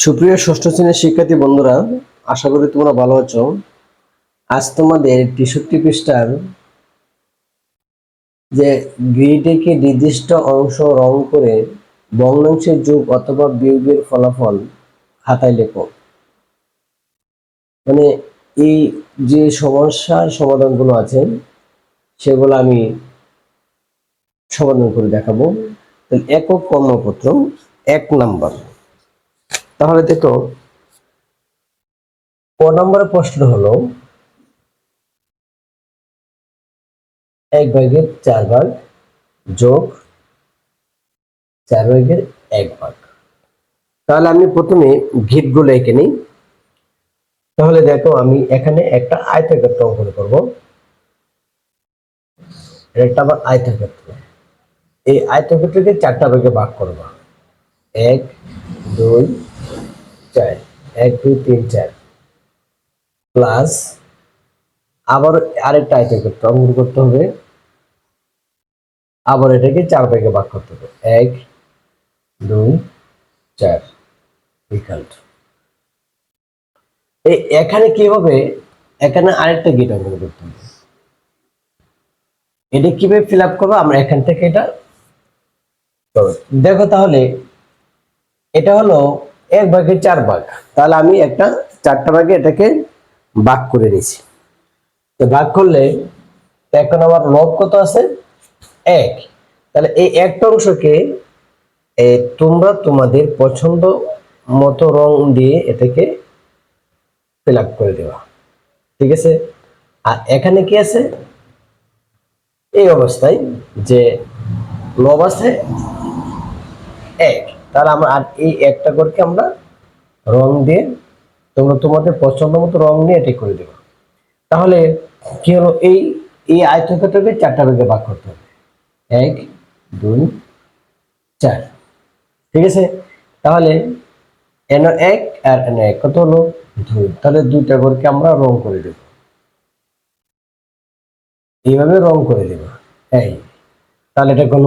সুপ্রিয় ষষ্ঠ শ্রেণীর শিক্ষার্থী বন্ধুরা, আশা করি তোমরা ভালো আছো। আজ তোমাদের 63 পৃষ্ঠার যে গ্রিডে নির্দিষ্ট অংশ রং করে ভগ্নাংশের যোগ অথবা বিয়োগের ফলাফল খাতায় লেখো। মানে এই যে সমস্যার সমাধানগুলো আছে সেগুলো আমি সমাধান করে দেখাবো। একক কর্মপত্র 1 নাম্বার। তাহলে দেখো, ক নম্বরের প্রশ্ন হলো 1/4 যোগ 4/1 তাহলে আমি প্রথমে ভিতগুলো এঁকে নিই। তাহলে দেখো, আমি এখানে একটা আয়তক্ষেত্র অঙ্কন করব। এটা আমার আয়তক্ষেত্র। এই আয়তক্ষেত্রকে 4টা ভাগে ভাগ করব। 1 2 4, 1 2 3 4 প্লাস আবার আরেকটা আয়তক্ষেত্র অঙ্কন করতে হবে। আবার এটাকে 4 ভাগে ভাগ করতে হবে। 1 2 4 ইকুয়াল টু এখানে কি হবে, এখানে আরেকটা গেট অঙ্কন করতে হবে। এটা কিভাবে ফিল আপ করবো আমরা এখান থেকে এটা করব। দেখো, তাহলে এটা হলো 1/4 তাহলে আমি একটা 4টা ভাগে এটাকে ভাগ করে নিয়েছি। তো ভাগ করলে এখন আমার লব কত আছে? 1। তাহলে এই একটা অংশকে তোমরা তোমাদের পছন্দ মতো রং দিয়ে এটাকে ফিল আপ করে দেওয়া, ঠিক আছে। আর এখানে কি আছে? এই অবস্থায় যে লব আছে 1, তাহলে আমরা আর এই একটা ঘরকে আমরা রং দিয়ে তোমরা তোমাদের পছন্দ মতো রং নিয়ে এটি করে দেবে। তাহলে কি হলো, এই এই আয়তক্ষেত্রকে 4টা ভাগে ভাগ করতে হবে। 1 2 4, ঠিক আছে। তাহলে এন 1 আর এন 1 কত হলো 2। তাহলে দুইটা ঘরকে আমরা রং করে দেব, এইভাবে রং করে দেব। এই তাহলে এটা কোন,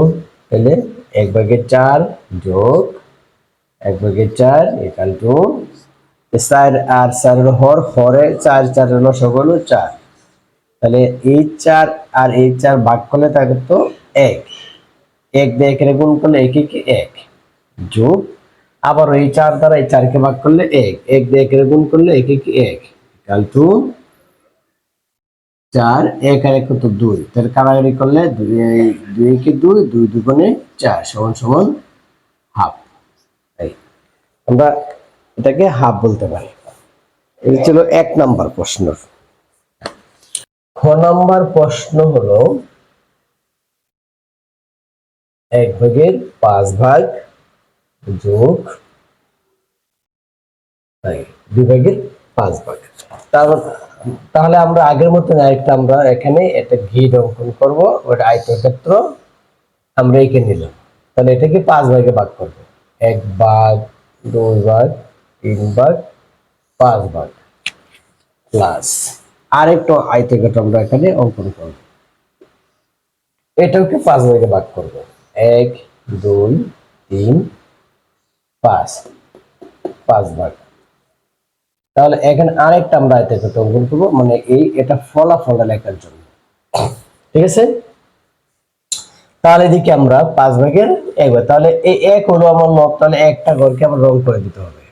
তাহলে 1/4 যোগ 1/4 ইকুয়াল টু 4 আর 4 হর, হরে 4 4 হলো সকল 4। তাহলে এই 4 আর এই 4 ভাগ করলে থাকে তো 1। 1 দিয়ে এখানে গুণ করলে 1 কি 1 যোগ আবার এই 4 দ্বারা এই 4 কে ভাগ করলে 1। 1 দিয়ে এখানে গুণ করলে 1 কি 1 ইকুয়াল টু 4 1 আর 1 কত 2। তাহলে কাটাকাটি করলে 2 কি 2 2 দুগুণে 4 সমান সমান হাফ। এই আমরা এটাকে হাফ বলতে পারি। এই ছিল 1 নাম্বার প্রশ্ন। খ নাম্বার প্রশ্ন হলো 1/5 যোগ 2/5। তাহলে আমরা আগের মতন আরেকটা আমরা এখানে একটা গ্রিড অঙ্কন করব। ওটা আয়তক্ষেত্র আমরা এঁকে নিলাম। তাহলে এটাকে 5 ভাগে ভাগ করব। 1 ভাগ 2 ভাগ 3 ভাগ 5 ভাগ প্লাস আরেকটা আয়তক্ষেত্র আমরা এখানে অঙ্কন করব। এটাকে 5 ভাগে ভাগ করব। 1 2 3 5 5 ভাগ। তাহলে এখানে আরেকটা আমরা আয়তক্ষেত্র অঙ্কন করব, মানে এটা ফলাফলটা লেখার জন্য, ঠিক আছে। তাহলে এদিকে আমরা 5/1। তাহলে এই 1 হলো আমার লব। তাহলে একটা ঘরকে আমরা রং করে দিতে হবে।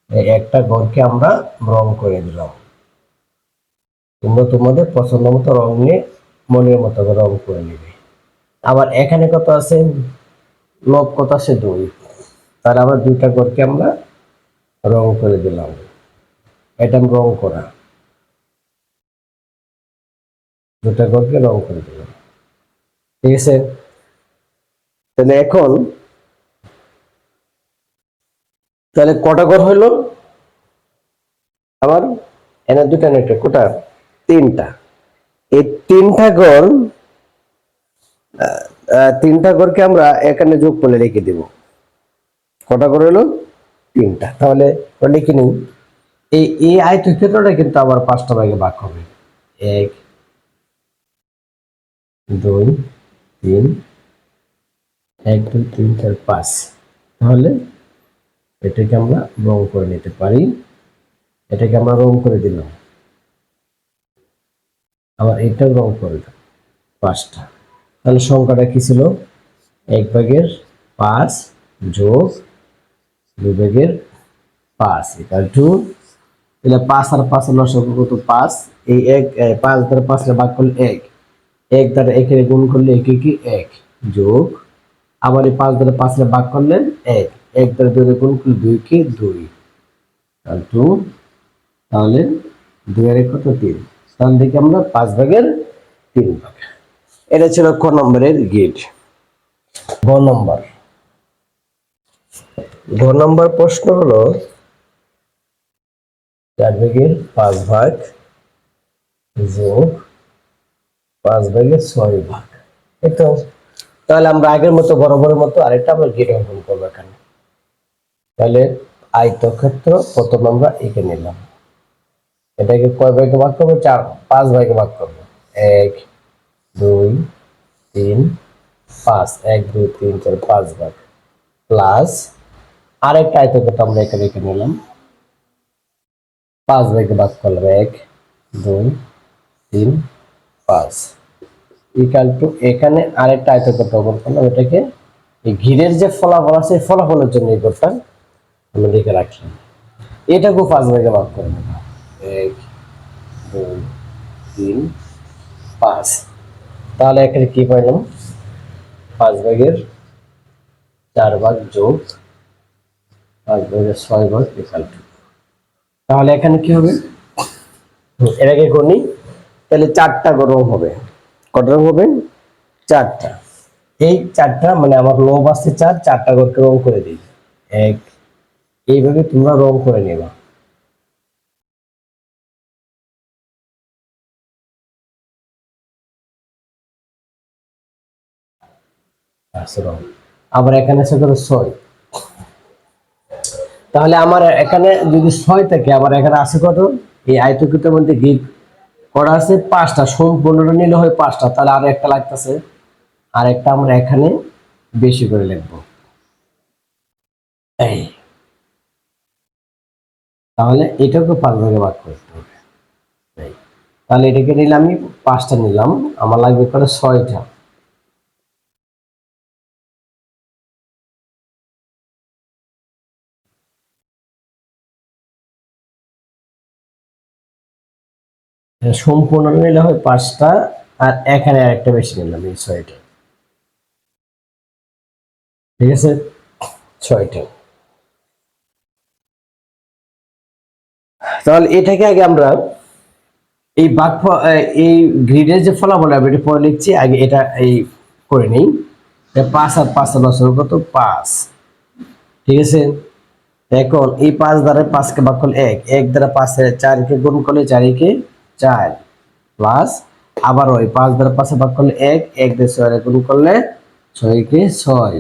এই একটা ঘরকে আমরা রং করে দিলাম। তোমরা তোমাদের পছন্দ মতো রং নিয়ে মনের মতো রং করে নেবে। আবার এখানে কত আছে? লব কত আছে 2। তাহলে আমরা দুইটা ঘরকে আমরা রং করে দিলাম। এটা রং করা, দুটা ঘরকে রং করে দিলাম, ঠিক আছে। তাহলে এখন তাহলে কটা ঘর হইলো আবার? এনে দুটা নেটে কোটা 3টা। এই 3টা ঘর, 3টা ঘরকে আমরা এখানে যোগ করে রেখে দেব। কটা ঘর হলো? 3টা। তাহলে লিখে নিই, এই আয়তক্ষেত্রটা কিন্তু আবার 5টা ভাগে ভাগ হবে। 1 2 3 1 2 3 4 5। তাহলে এটাকে আমরা রং করে নিতে পারি। এটাকে আমরা রং করে দিলাম, আবার এটাও রং করে দিলাম 5টা। তাহলে সংখ্যাটা কি ছিল? 1/5 যোগ 2/5 ইকুয়াল টু, তাহলে 5 আর 5 লসাগু কত? 5। এই 5 দ্বারা 5 রে ভাগ করলে 1, 1 দ্বারা 1 এর গুণ করলে 1 কি 1 যোগ, আবার এই 5 দ্বারা 5 রে ভাগ করলেন 1, 1 দ্বারা 2 এর গুণ করলে 2 কি 2 ইকুয়াল টু, তাহলে 2 এর কত? 3। তাহলে দেখি আমরা 5/3 ভাগ। এটা ছিল ক নম্বরের গিট। গ নম্বর, ঘ নম্বর প্রশ্ন হলো 4/5 ভাগ যোগ 5/6 ভাগ। তো তাহলে আমরা আগের মতো বরাবরের মতো আরেকটা আমরা গিট অঙ্কন করবো এখানে। তাহলে আয়তক্ষেত্র প্রথম আমরা এঁকে নিলাম, এটাকে কয় ভাগে ভাগ করবো? 5 ভাগে ভাগ করবো। 1 2 3 5, 1 2 3 4 5 ভাগ, প্লাস আরেকটা আয়তক্ষেত্র আমরা এখানে এঁকে নিলাম, 5 ভাগে ভাগ করলাম, 1 2 3 5 ইকুয়াল টু, এখানে আরেকটা আয়তক্ষেত্র অঙ্কন করলাম, এটাকে এই ঘিরের যে ফলাফল আছে ফলাফলের জন্য এই করতাম আমরা লিখে রাখলাম। এটাকেও 5 ভাগে ভাগ করে নেব, 1 2 3 5। তাহলে এখানে কি পাইলাম? 5/4 ভাগ যোগ 5/6 ভাগ ইকুয়াল টু, তাহলে এখানে কি হবে? এটাকে গণি, তাহলে 4টা রং হবে। কত রং হবে? 4টা। এই 4টা মানে আমার লোভ আছে 4, 4টা করতে রং করে দিই 1। এইভাবে তোমরা রং করে নেবা। আচ্ছা রং, আবার এখানে আছে কত? 6। তাহলে আমার এখানে যদি 6 থাকে, আবার এখানে আছে কত? এই আয়তক্ষেত্রের মধ্যে গিট করা আছে 5টা, সম্পূর্ণটা নিলে হয় 5টা, তাহলে আর একটা লাগতেছে, আর একটা আমরা এখানে বেশি করে লিখবো এই। তাহলে এটাকে 5 ভাগে ভাগ করতে হবে। তাহলে এটাকে নিলাম, আমি 5টা নিলাম, আমার লাগবে করে 6টা। সম্পূর্ণ নিলে হয় 5টা, আর এখানে আরেকটা বেশি নিলাম, এই 6টা। ঠিক আছে, 6টা। তাহলে এটাকে আগে আমরা এই এই গ্রিডের যে ফলাফল হবে এটা পরে লিখছি, আগে এটা এই করে নেই। 5 আর 5 লসাগু কত? 5। ঠিক আছে, এখন এই 5 দ্বারা 5কে ভাগ করলে 1, 1 দ্বারা 4কে গুণ করলে 4 4 প্লাস, আবার ওই 5 দ্বারা 5 ভাগ করলে 1, 1 দিয়ে 6 গুণ করলে 6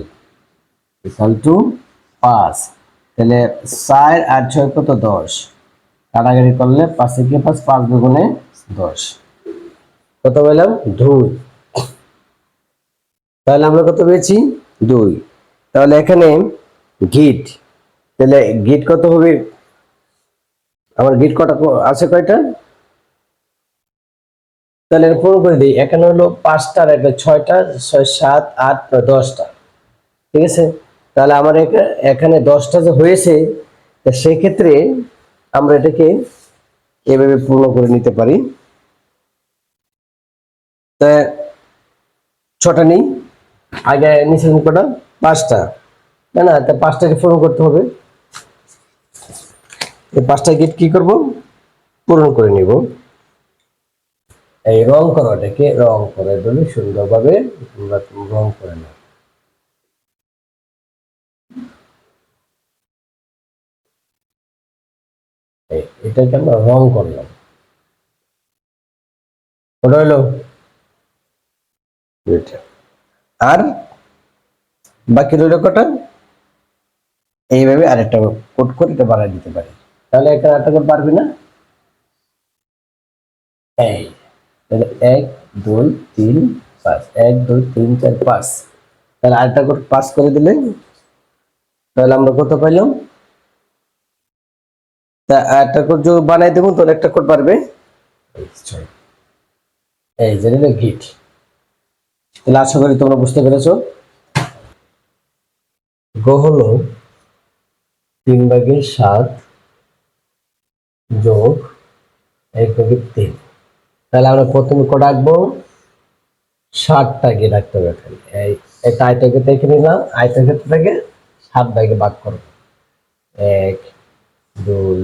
ইকুয়াল টু 5। তাহলে 4 আর 6 কত? 10। কাটাকাটি করলে 5 5, 5 দুগুণে 10, কত পেলাম? 2। তাহলে আমরা কত পেয়েছি? 2। তাহলে এখানে গিট, তাহলে গিট কত হবে? আমার গিট কটা আছে? কয়টা? তাহলে পূরণ করে দিই। এখানে হলো 5টা আর একটা 6টা, 6 7 8 10টা। ঠিক আছে, তাহলে আমার এখানে 10টা যে হয়েছে, সেই ক্ষেত্রে আমরা এটাকে এভাবে পূর্ণ করে নিতে পারি। তা 6টা নেই, আগে নিচে কটা? 5টা, না না, তা 5টাকে পূরণ করতে হবে। এই 5টা গিট কি করব? পূরণ করে নিব। এই রং করো, এটাকে রং করে দিলে সুন্দরভাবে তোমরা রং করে নাও। এটাকে আমরা রং করলাম, ওটা হলো এটা। আর বাকি রইল কটা? এইভাবে আরেকটা কোট করে এটা বানাই দিতে পারি। তাহলে একটা আরেকটা করে পারবি না? এই তাহলে 1 2 3 5, 1 2 3 4 5। তাহলে আরেকটা করে 5 করে দিলে তাহলে আমরা কত পাইলাম? তা একটা কোড যদি বানাই দেবো তাহলে একটা কোড পারবে এই যে গিট। তাহলে আশা করি তোমরা বুঝতে পেরেছো। গো হলো 3/7 যোগ 1/3। তাহলে আমরা প্রথমে কোড আঁকবো 60টা গিয়ে রাখতে হবে এখানে। একটা আয়তক্ষেত্র এঁকে নিলাম, আয়তক্ষেত্রটাকে 7 ভাগে ভাগ করবো। 1 2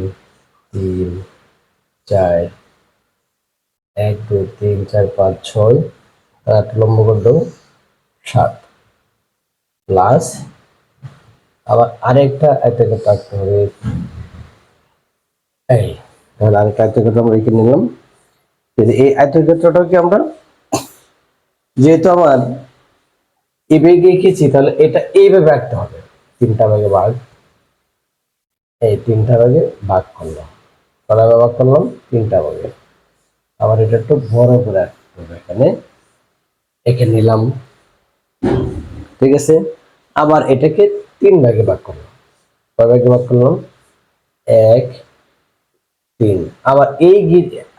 3 4, 1 2 3 4 5 6, তার লম্ব করে দেবো 7 প্লাস আবার আরেকটা আয়তক্ষেত্র আঁকতে হবে। এই তাহলে আরেকটা আয়তক্ষেত্র আমরা এঁকে নিলাম। এই আয়তক্ষেত্রটাকে আমরা যেহেতু আমার এইভাবে এঁকেছি তাহলে এটা এইভাবে আঁকতে হবে। 3টা ভাগে ভাগ, এই 3টা ভাগে ভাগ করলাম, কয়টা ভাগ করলাম 3টা ভাগে। আবার এটা একটু বড় করে আঁকতে হবে, এখানে এঁকে নিলাম, ঠিক আছে। আবার এটাকে 3 ভাগে ভাগ করলাম, কয় ভাগে ভাগ করলাম 1 3। আবার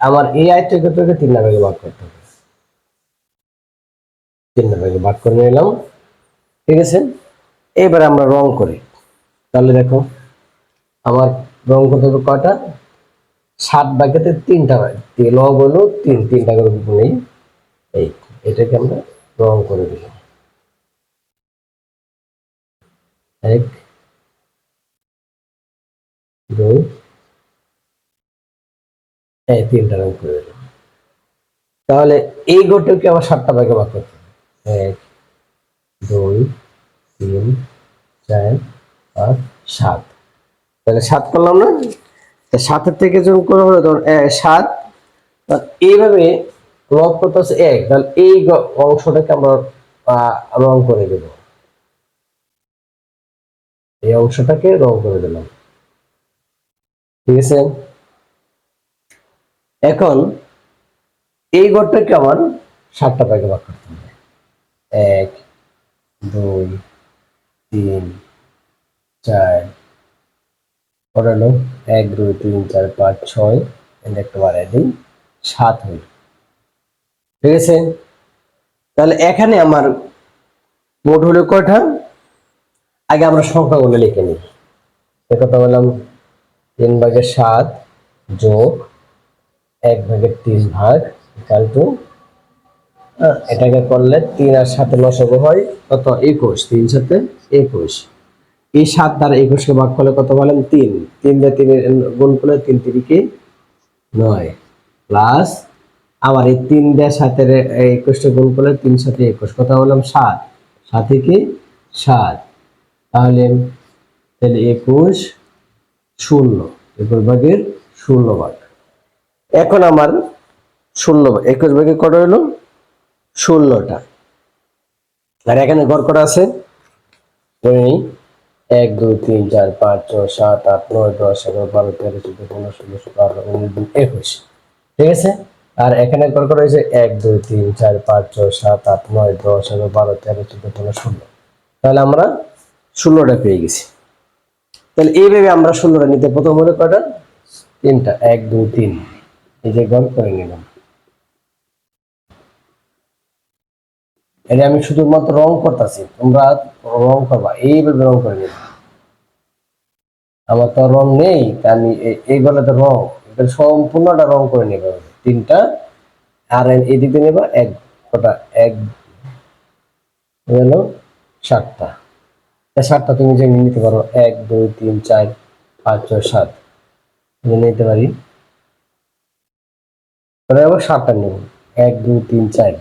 আমার এই আয়তক্ষেত্রকে 3 ভাগে ভাগ করতে হবে, 3 ভাগে ভাগ করে নিলাম, ঠিক আছে। এবার আমরা রং করি। তাহলে দেখো আমার রং করতে হবে কয়টা, 7 ভাগেতে 3টা লব হলো 3টা করে নেই। এই এটাকে আমরা রং করে দিলাম, 1 2, এই 3টা রং করে দিলাম। তাহলে এই গোটাকে আবার 7টা ভাগে ভাগ করতে হবে, 1 2 3 4 5 7। তাহলে 7 করলাম না, 7-এর থেকে যোগ করে হলো ধর 7। এইভাবে লব কত আছে 1, তাহলে এই অংশটাকে আমরা রং করে দেব, এই অংশটাকে রং করে দিলাম, ঠিক আছে। এখন এই ঘরটাকে আমার 7টা ভাগে ভাগ করতে হবে, 1 2 3 4, পরে হলো 1 2 3 4 5 6, একটা বাড়াই দিই 7 হইল, ঠিক আছে। তাহলে এখানে আমার মোট হলো কয়টা, আগে আমরা সংখ্যাগুলো লিখে নিই। এ কথা বললাম 3/7 যোগ 1/3 ভাগ ইকুয়াল টু, এটাকে করলে 3 আর 7 লসাগু হয় কত 21, 3 7 21। এই 7 দ্বারা 21 কে ভাগ করলে কত বলেন 3, 3 দিয়ে 3 গুণ করলে 3 3 9 প্লাস আবার এই 3 দিয়ে 7 এর 21 কে গুণ করলে 3 7 21, কত বললাম 7, 7 কি 7। তাহলে 21 0, 21 ভাগের 0 ভাগ। এখন আমার 0 21 ভাগে কত হলো 16টা, আর এখানে গড় করা আছে 1 2 3 4 5 6 7 8 9 10 11 12 13 14 15 16 17 18 19 21, ঠিক আছে। আর এখানে গড় করা হয়েছে 1 2 3 4 5 6 7 8 9 10 11 12 13 14 15 16। তাহলে আমরা 16টা পেয়ে গেছি। তাহলে এইভাবে আমরা 16টা নিতে প্রথম হলো কয়টা 3টা, 1 2 3, এই যে গড় করে নিলাম। এটা আমি শুধুমাত্র রং করতেছি, তোমরা রং করবা, এইভাবে রং করে নিবা। আমার তো রং নেই, তা আমি এইগুলো তো রং, এটা সম্পূর্ণটা রং করে নেবে 3টা। আর এদিকে নেবা 1 কটা 1 হলো 7টা, 7টা তুমি যে নিতে পারো 1 2 3 4 5 6 7 নিতে পারি, তাহলে আবার 7টা নেব 1 2 3 4,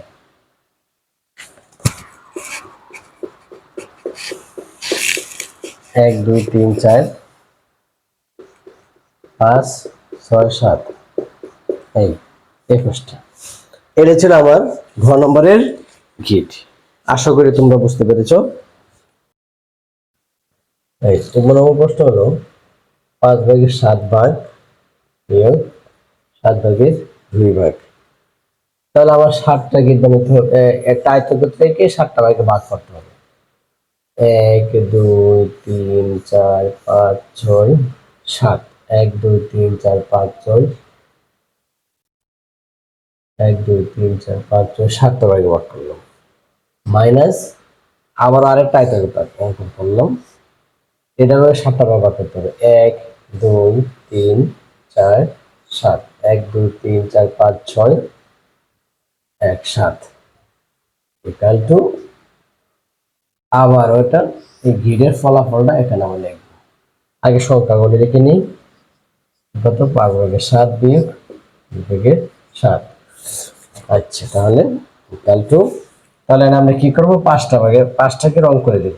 1 2 3 4 5 6 7, এই 21টা। এটা ছিল আমার ঘ নম্বরের গিট। আশা করি তোমরা বুঝতে পেরেছো। এই 2 নম্বর প্রশ্ন হলো 5/7 ভাগ বিয়োগ 7/2 ভাগ। তাহলে আমার 7টা গিট বানাতে হবে, একটা আয়তক্ষেত্রকে 7টা ভাগে ভাগ করতে হবে। 1 2 3 4 5 6 7, 1 2 3 4 5 6, 1 2 3 4 5 6 7টা ভাগে ভাগ করলাম, মাইনাস আবার আরেকটা আয়তক্ষেত্র অঙ্কন করলাম, এটা হবে 7টা ভাগ করতে হবে, 1 2 3 4 7, 1 2 3 4 5 6 1 7 ইকুয়াল টু, আবার ওটা এই গ্রিডের ফলাফলটা এখানে আমরা লিখব। আগে সংখ্যাগুলো লিখে নিই, কত 5 ভাগের 7 বিয়োগ 2 ভাগের 7। আচ্ছা, তাহলে ইকুয়াল টু, তাহলে আমরা কি করব, 5টা ভাগে 5টাকে রং করে দেব,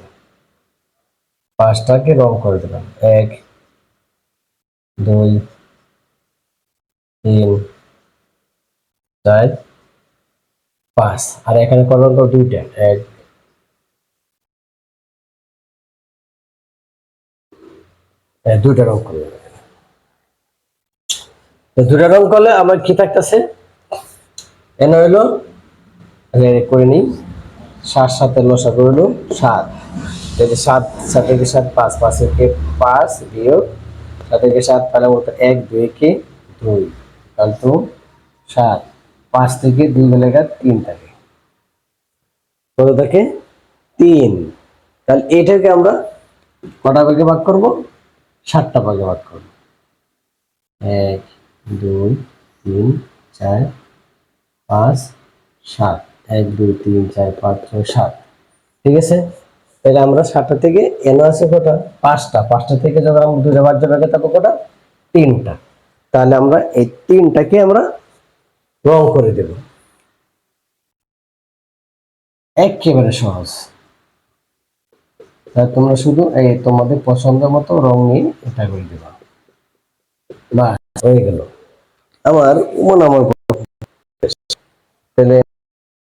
5টাকে রং করে দিলাম, 1 2 3 4 5, আর এখানে করলাম তো দুইটা, এক দুইটা রং করলাম। তো দুইটা রং করলে আমার কি থাকতেছে, এনে হইলো করে নিই, 7 7 লসাগু হইলো 7, যদি 7 7 থেকে 7 5 5 থেকে 5 বিয়োগ 7 থেকে 7, তাহলে বলতো 1 2 কে 2, তাহলে তো 7, 5 থেকে 2 গেলে 3 থাকে, কত থাকে 3। তাহলে এটাকে আমরা কটা ভাগে ভাগ করব, 7টা ভাগে ভাগ করব, 1 2 3 4 5 7, 1 2 3 4 5 6 7, ঠিক আছে। তাহলে আমরা 7টা থেকে এন আছে কটা, 5টা, 5টা থেকে যখন আমরা দুইটা বাদ যাবে তবে কটা, 3টা। তাহলে আমরা এই 3টাকে আমরা রং করে দেব, একেবারে সহজ। তাহলে তোমরা শুধু এই তোমাদের পছন্দ মতো রং নিয়ে এটা করে দেবা, বাস হয়ে গেল আমার মনে আমার। তাহলে